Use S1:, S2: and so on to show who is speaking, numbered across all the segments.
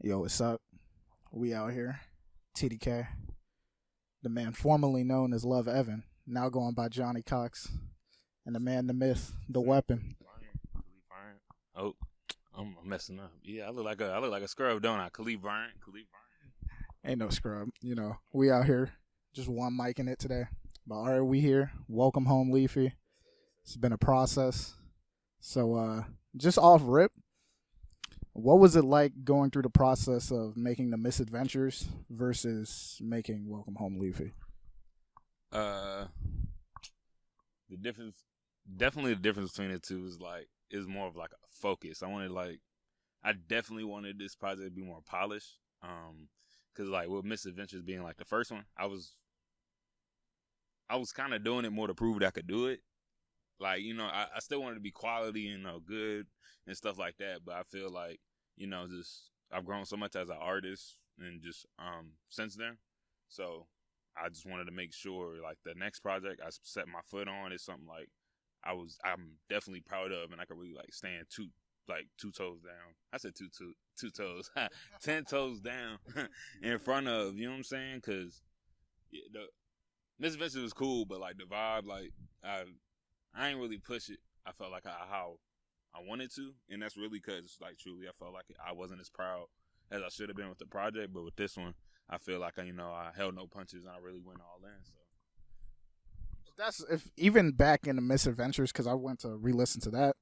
S1: Yo, what's up? We out here. TDK. The man formerly known as Love Evan, now going by Johnny Cox. And the man, the myth, the weapon.
S2: Bryant. Oh, I'm messing up. Yeah, I look like a scrub, don't I? Khalif Bryant.
S1: Ain't no scrub. We out here. Just one mic in it today. But all right, we here. Welcome home, Leafy. It's been a process. So just off rip, what was it like going through the process of making the misadventures versus making Welcome Home, Leafy?
S2: The definitely the difference between the two is more of like a focus. I definitely wanted this project to be more polished. Cause like with Misadventures being like the first one, I was kind of doing it more to prove that I could do it. Like, I still wanted to be quality and good and stuff like that. But I feel like, just I've grown so much as an artist and just since then. So I just wanted to make sure like the next project I set my foot on is something like I'm definitely proud of, and I could really like stand two toes down. I said two toes, 10 toes down in front of, you know what I'm saying? Because the Misadventures was cool, but like the vibe, like I ain't really push it. I felt like how I wanted to, and that's really because like truly I felt like I wasn't as proud as I should have been with the project. But with this one, I feel like I held no punches and I really went all in. So
S1: That's if even back in the Misadventures, because I went to re-listen to that,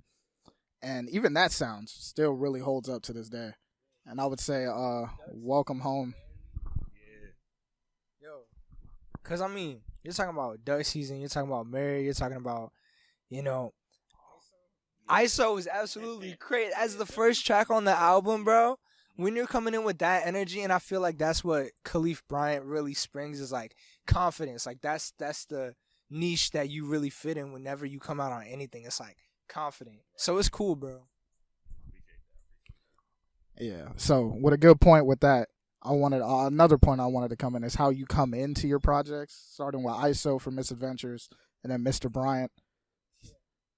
S1: and even that sound still really holds up to this day. And I would say, Welcome Home.
S3: Yo, because I mean, you're talking about duck season, you're talking about Mary, you're talking about, ISO is absolutely great as the first track on the album, bro. When you're coming in with that energy, and I feel like that's what Khalif Bryant really springs is like confidence. Like that's the niche that you really fit in whenever you come out on anything. It's like confident. So it's cool, bro.
S1: Yeah. So with a good point with that, I wanted another point I wanted to come in is how you come into your projects, starting with ISO for Misadventures and then Mr. Bryant.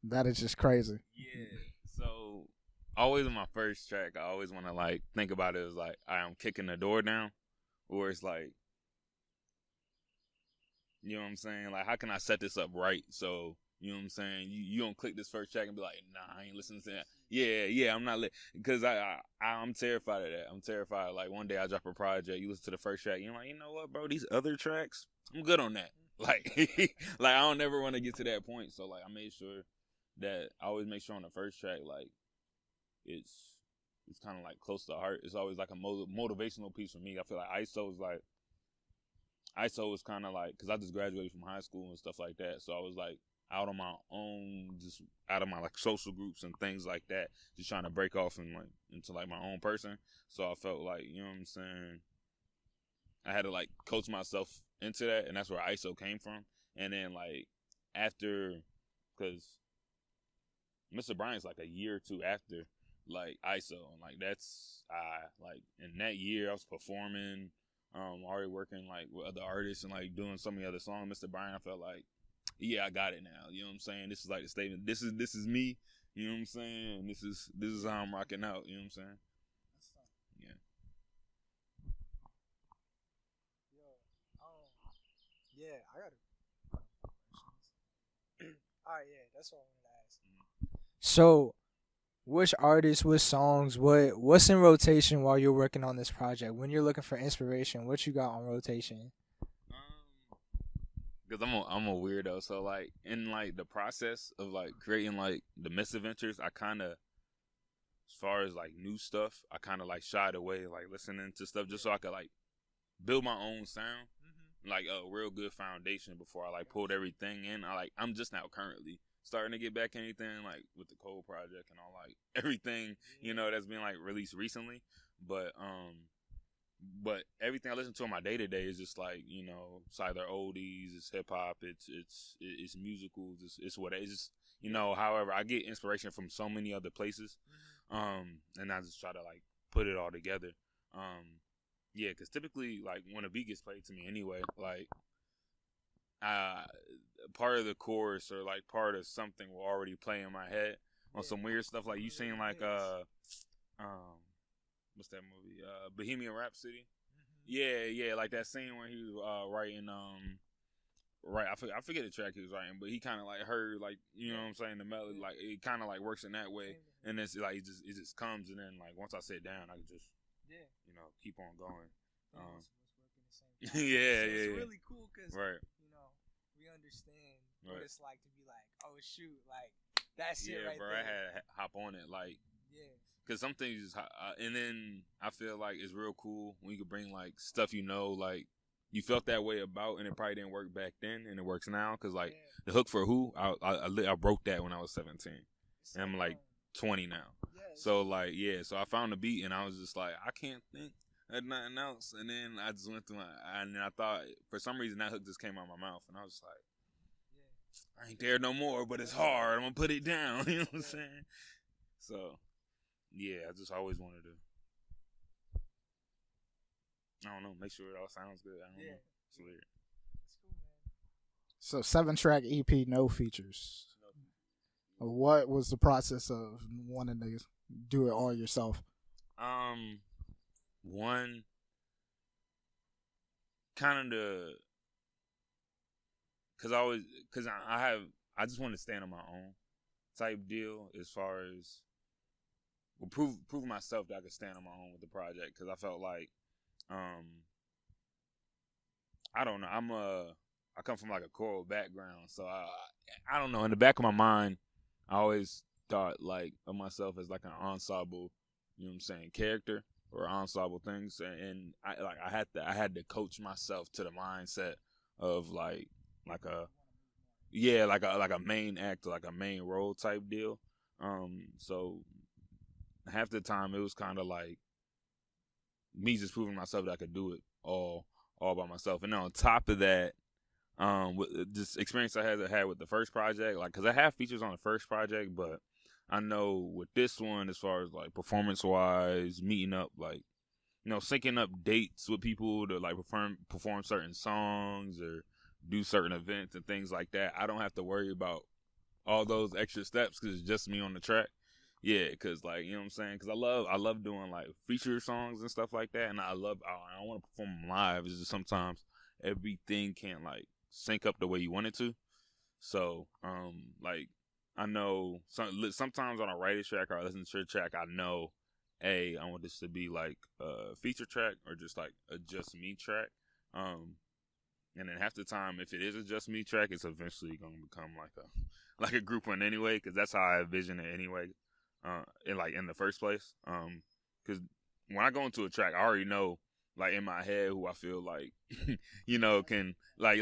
S1: That is just crazy.
S2: yeah. So always in my first track, I always want to like think about it as like I am kicking the door down, or it's like, you know what I'm saying? Like, how can I set this up right? So, you know what I'm saying? You don't click this first track and be like, nah, I ain't listening to that. Yeah, I'm not because I'm terrified of that. I'm terrified. Like one day I drop a project, you listen to the first track, you're like, you know what, bro? These other tracks, I'm good on that. Like, like I don't never want to get to that point. So like, I made sure that I always make sure on the first track, like it's kind of like close to the heart. It's always like a motivational piece for me. I feel like ISO was kind of like, because I just graduated from high school and stuff like that. So I was like out on my own, just out of my like social groups and things like that, just trying to break off and like into like my own person. So I felt like, you know what I'm saying, I had to like coach myself into that, and that's where ISO came from. And then like after, because Mr. Bryant's like a year or two after like ISO, and like that's like in that year I was performing, already working like with other artists and like doing so many other songs. Mr. Bryant, I felt like, yeah, I got it now. You know what I'm saying? This is like the statement. This is me. You know what I'm saying? This is how I'm rocking out. You know what I'm saying? Yeah.
S3: Yeah, I got it. All right, yeah, that's what I wanted to ask. So, which artists, which songs, what's in rotation while you're working on this project? When you're looking for inspiration, what you got on rotation?
S2: Because I'm a weirdo, so like in like the process of like creating like the Misadventures, I kind of, as far as like new stuff, I kind of like shied away, like listening to stuff just so I could like build my own sound, like a real good foundation before I like pulled everything in. I'm just now currently starting to get back anything like with the Cole project and all like everything that's been like released recently, but everything I listen to on my day to day is just like it's either oldies, it's hip hop, it's musicals, it's what it's just however I get inspiration from so many other places, and I just try to like put it all together, yeah, because typically like when a beat gets played to me anyway, like part of the chorus or like part of something will already play in my head on some weird stuff. Like you seen like what's that movie? Bohemian Rhapsody. Yeah, like that scene where he was writing right. I forget the track he was writing, but he kind of like heard like you know what I'm saying, the melody like it kind of like works in that way, and it's like it just comes, and then like once I sit down, I can just you know keep on going. Yeah,
S3: It's really cool because
S2: right.
S3: you know we understand what it's like to be like, oh shoot, like that's it right
S2: bro,
S3: there.
S2: I had to hop on it like.
S3: Yeah.
S2: Cause some things just, and then I feel like it's real cool when you can bring like stuff you know, like you felt that way about, and it probably didn't work back then, and it works now. Cause like the hook for Who, I wrote that when I was 17, and I'm like 20 now. So like so I found the beat, and I was just like, I can't think of nothing else, and then I just went through and then I thought for some reason that hook just came out of my mouth, and I was like, I ain't there no more, but it's hard. I'm gonna put it down. You know what I'm saying? So. Yeah, I just always wanted to. I don't know. Make sure it all sounds good. I don't know. It's weird.
S3: That's cool, man.
S1: So 7-track EP, no features. What was the process of wanting to do it all yourself?
S2: One kind of because I just want to stand on my own type deal as far as. Well, prove myself that I could stand on my own with the project because I felt like, I don't know. I come from like a choral background, so I don't know. In the back of my mind, I always thought like of myself as like an ensemble, you know what I'm saying, character or ensemble things, and I had to coach myself to the mindset of like a main actor, like a main role type deal. So. Half the time it was kind of like me just proving myself that I could do it all by myself. And then on top of that, with this experience I had with the first project, like, cause I have features on the first project, but I know with this one, as far as like performance wise, meeting up, like, you know, syncing up dates with people to like perform certain songs or do certain events and things like that. I don't have to worry about all those extra steps cause it's just me on the track. Yeah, cause like you know what I'm saying. Cause I love doing like feature songs and stuff like that, and I want to perform them live. It's just sometimes everything can't like sync up the way you want it to. So like I know sometimes on a writer track or I listen to a track, I know, I want this to be like a feature track or just like a just me track. And then half the time, if it is a just me track, it's eventually gonna become like a group one anyway, cause that's how I envision it anyway. In the first place, because when I go into a track, I already know, like in my head, who I feel like, you know, can like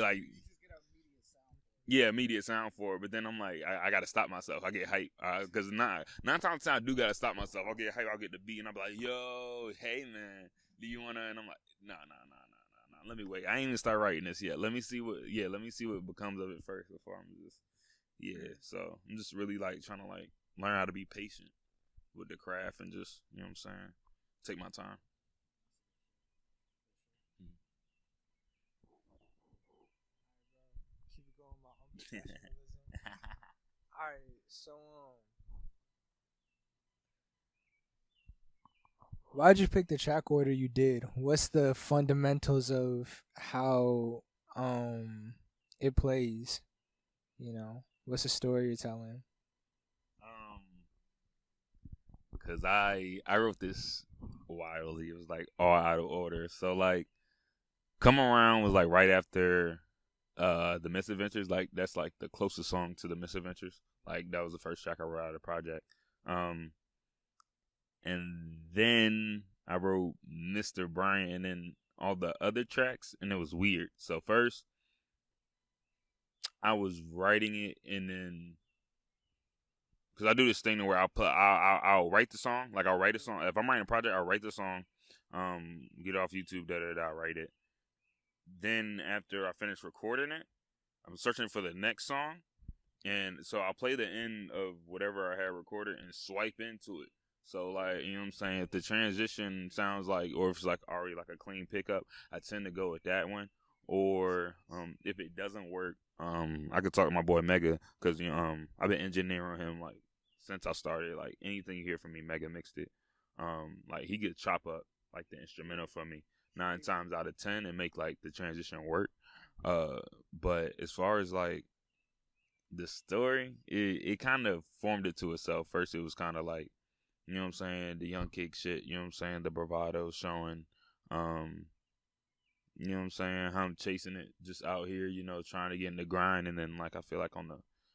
S2: immediate sound for it. But then I'm like, I gotta stop myself. I get hype, because nine times out of 10 I do gotta stop myself. I'll get hype. I'll get the beat, and I'm like, yo, hey man, do you wanna? And I'm like, nah. Let me wait. I ain't even start writing this yet. Let me see what becomes of it first before I'm just So I'm just really like trying to like. Learn how to be patient with the craft and just, you know what I'm saying, take my time.
S3: Keep it going, my professionalism. All right, so why'd you pick the track order you did? What's the fundamentals of how it plays? You know, what's the story you're telling?
S2: Because I wrote this wildly. It was like all out of order. So like, Come Around was like right after the Misadventures. Like that's like the closest song to the Misadventures. Like that was the first track I wrote out of the project. And then I wrote Mr. Bryant and then all the other tracks, and it was weird. So first, I was writing it, and then because I do this thing where I'll write the song. Like I'll write a song. If I'm writing a project, I'll write the song. Get it off YouTube. I'll write it. Then after I finish recording it, I'm searching for the next song, and so I'll play the end of whatever I had recorded and swipe into it. So like, you know what I'm saying? If the transition sounds like, or if it's like already like a clean pickup, I tend to go with that one. Or if it doesn't work, I could talk to my boy Mega, because I've been engineering him like since I started. Like anything you hear from me, Mega mixed it. Like he could chop up like the instrumental for me 9 times out of 10 and make like the transition work. But as far as like the story, it kind of formed it to itself. First, it was kind of like, you know what I'm saying, the young kick shit. You know what I'm saying, the bravado showing. You know what I'm saying, how I'm chasing it, just out here, you know, trying to get in the grind. And then like I feel like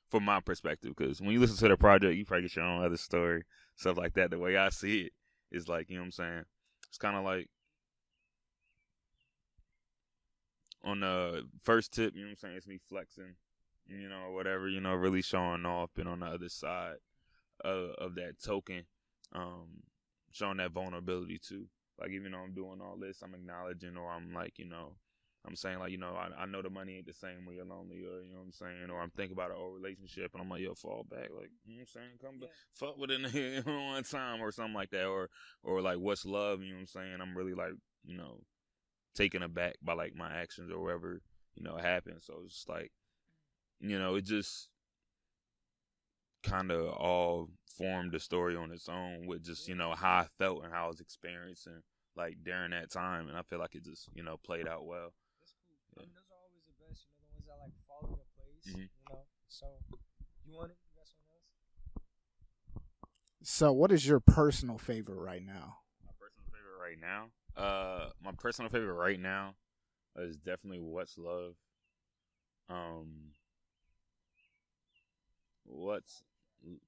S2: from my perspective, because when you listen to the project, you probably get your own other story, stuff like that. The way I see it is like, you know what I'm saying, it's kind of like on the first tip, you know what I'm saying, it's me flexing, you know, or whatever, you know, really showing off. And on the other side of that token, showing that vulnerability too. Like, even though I'm doing all this, I'm acknowledging, or I'm like, you know, I'm saying like, you know, I know the money ain't the same when you're lonely, or, you know what I'm saying, or I'm thinking about an old relationship and I'm like, yo, fall back, like, you know what I'm saying, come back, fuck with it one time or something like that, or like, what's love, you know what I'm saying, I'm really like, you know, taken aback by like my actions or whatever, you know, happened. So it's just like, you know, it just kind of all formed the story on its own with just, you know, how I felt and how I was experiencing like during that time. And I feel like it just, you know, played out well.
S3: That's cool. Yeah. I mean, those are always the best, you know, the ones that like fall into place, you know. So you want it? You got something else?
S1: So what is your personal favorite right now?
S2: My personal favorite right now? My personal favorite right now is definitely What's Love.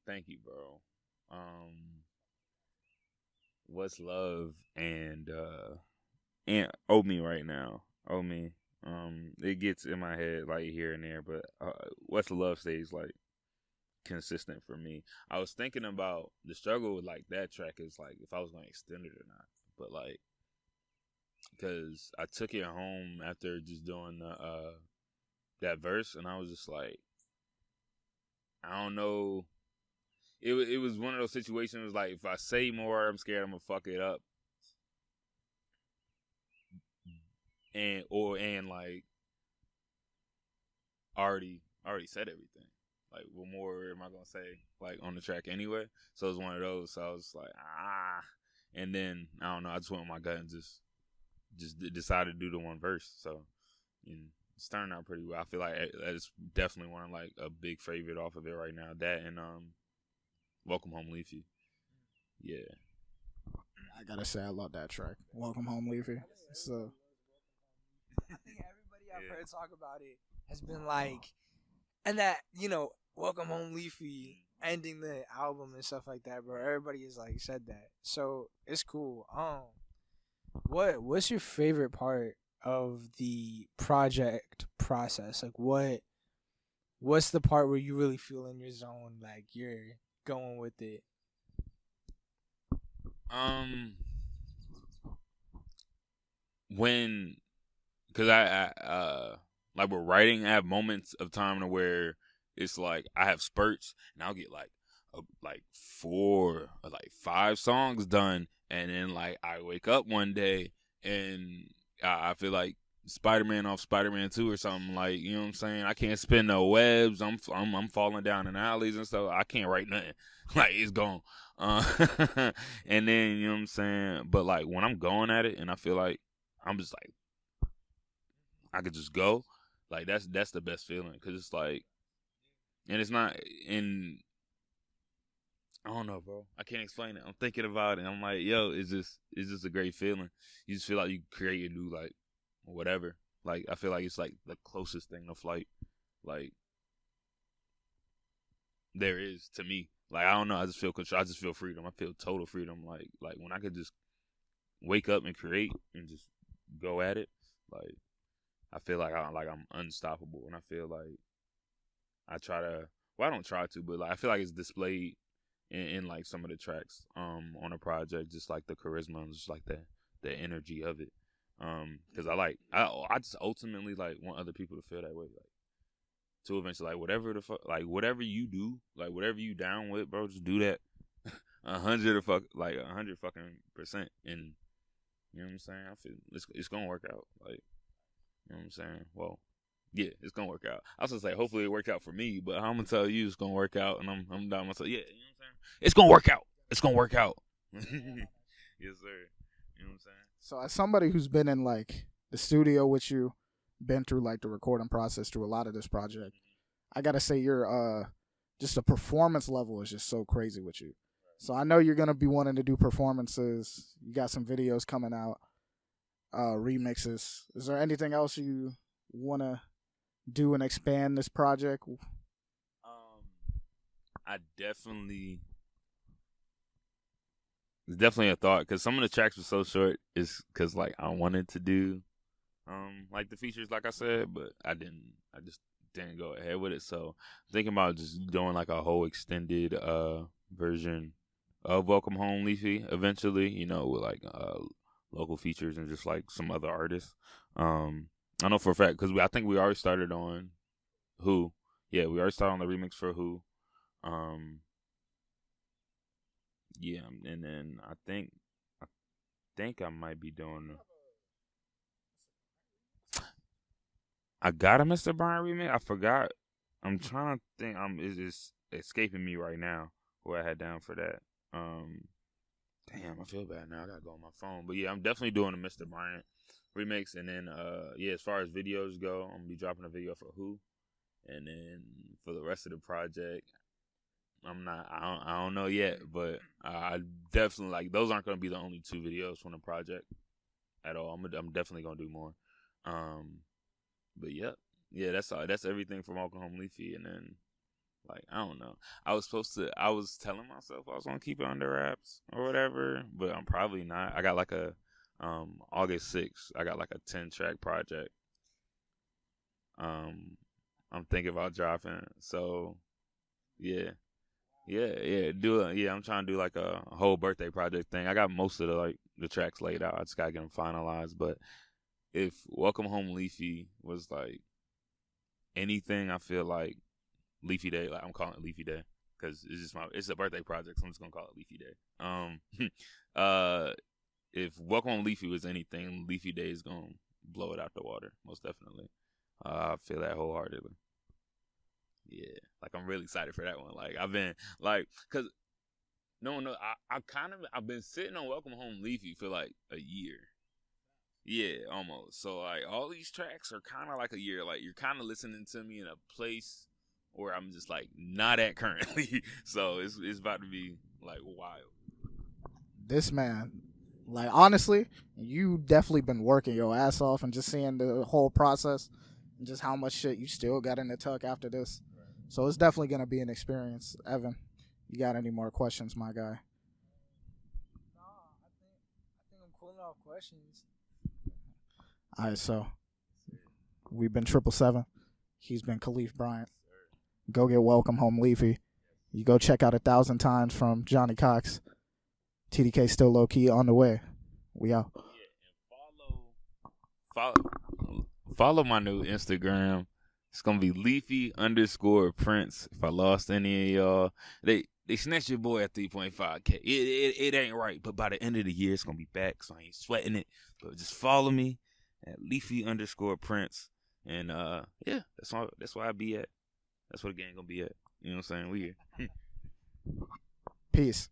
S2: Thank you, bro. What's Love and Oh Me right now. Oh Me. It gets in my head like here and there, but What's Love stays like consistent for me. I was thinking about the struggle with like that track is like if I was gonna extend it or not, but like because I took it home after just doing the that verse, and I was just like, I don't know. It was one of those situations like if I say more, I'm scared I'm gonna fuck it up, and like already said everything. Like, what more am I gonna say like on the track anyway? So it was one of those. So I was like, and then I don't know. I just went with my gut and just decided to do the one verse. So it's turning out pretty well. I feel like it's definitely one of like a big favorite off of it right now. That and Welcome Home Leafy. Yeah.
S1: I gotta say I love that track. Welcome Home Leafy. So
S3: I think everybody I've heard talk about it has been like, and that, you know, Welcome Home Leafy ending the album and stuff like that, bro. Everybody has like said that. So it's cool. What's your favorite part of the project process? Like what's the part where you really feel in your zone, like you're going with it?
S2: Because I like with writing, I have moments of time to where it's like I have spurts, and I'll get like 4 or like 5 songs done, and then like I wake up one day and I feel like Spider-Man off Spider-Man 2 or something, like, you know what I'm saying? I can't spin no webs. I'm falling down in alleys and stuff. I can't write nothing. Like, it's gone. And then, you know what I'm saying? But like when I'm going at it and I feel like I'm just like I could just go, like that's the best feeling, because it's like, and it's not in, I don't know, bro. I can't explain it. I'm thinking about it. I'm like, yo, it's just a great feeling. You just feel like you create a new like whatever. Like I feel like it's like the closest thing to flight, like there is to me. Like I don't know. I just feel control. I just feel freedom. I feel total freedom. Like when I could just wake up and create and just go at it. Like I feel like I'm unstoppable, and I feel like I try to. Well, I don't try to, but like I feel like it's displayed in like some of the tracks on a project, just like the charisma and just like the energy of it. Because I just ultimately like want other people to feel that way, like to eventually like whatever the fuck, like whatever you do, like whatever you down with, bro, just do that 100 fucking%, and you know what I'm saying. I feel it's gonna work out, like, you know what I'm saying. Well, yeah, it's gonna work out. I was gonna say hopefully it worked out for me, but I'm gonna tell you it's gonna work out, and I'm down myself. Yeah, you know what I'm saying. It's gonna work out. It's gonna work out. Yes, sir. You know what I'm saying?
S1: So as somebody who's been in like the studio with you, been through like the recording process through a lot of this project, I gotta say your just the performance level is just so crazy with you. So I know you're gonna be wanting to do performances. You got some videos coming out, remixes. Is there anything else you wanna do and expand this project?
S2: I definitely. It's definitely a thought because some of the tracks were so short. Is because like I wanted to do, like the features, like I said, but I didn't. I just didn't go ahead with it. So thinking about just doing like a whole extended version of Welcome Home Leafy eventually. You know, with like local features and just like some other artists. I know for a fact because I think we already started on Who. Yeah, we already started on the remix for Who. Yeah, and then I think I might be doing. I got a Mr. Bryant remix. I forgot. I'm trying to think. It's just escaping me right now. Where I had down for that. Damn, I feel bad now. I gotta go on my phone. But yeah, I'm definitely doing a Mr. Bryant remix, and then yeah, as far as videos go, I'm gonna be dropping a video for Who, and then for the rest of the project. I don't know yet, but I definitely like those aren't gonna be the only 2 videos from the project at all. I'm definitely gonna do more. But yeah, that's all. That's everything from Welcome Home Leafy, and then like I don't know. I was telling myself I was gonna keep it under wraps or whatever, but I'm probably not. I got like a August 6th. I got like a 10-track project. I'm thinking about dropping. So yeah. Yeah. I'm trying to do like a whole birthday project thing. I got most of the tracks laid out. I just gotta get them finalized. But if Welcome Home Leafy was like anything, I feel like Leafy Day. Like I'm calling it Leafy Day because it's a birthday project, so I'm just gonna call it Leafy Day. If Welcome Home Leafy was anything, Leafy Day is gonna blow it out the water, most definitely. I feel that wholeheartedly. Yeah, like I'm really excited for that one. Like I've been like, cause no, I've been sitting on Welcome Home Leafy for like a year. Yeah, almost. So like all these tracks are kind of like a year. Like you're kind of listening to me in a place where I'm just like not at currently. So it's about to be like wild.
S1: This man, like honestly, you definitely been working your ass off and just seeing the whole process and just how much shit you still got in the tuck after this. So it's definitely gonna be an experience. Evan, you got any more questions, my guy?
S3: No, I think I'm cooling off questions.
S1: All right, so we've been 777. He's been Khalif Bryant. Go get Welcome Home Leafy. You go check out 1,000 Times from Johnny Cox. TDK still low key on the way. We out.
S2: Yeah, and follow my new Instagram. It's gonna be Leafy_Prince. If I lost any of y'all, they snatched your boy at 3.5K. It ain't right, but by the end of the year, it's gonna be back. So I ain't sweating it. But just follow me at Leafy_Prince, and yeah, that's where I be at. That's where the gang gonna be at. You know what I'm saying? We here.
S1: Peace.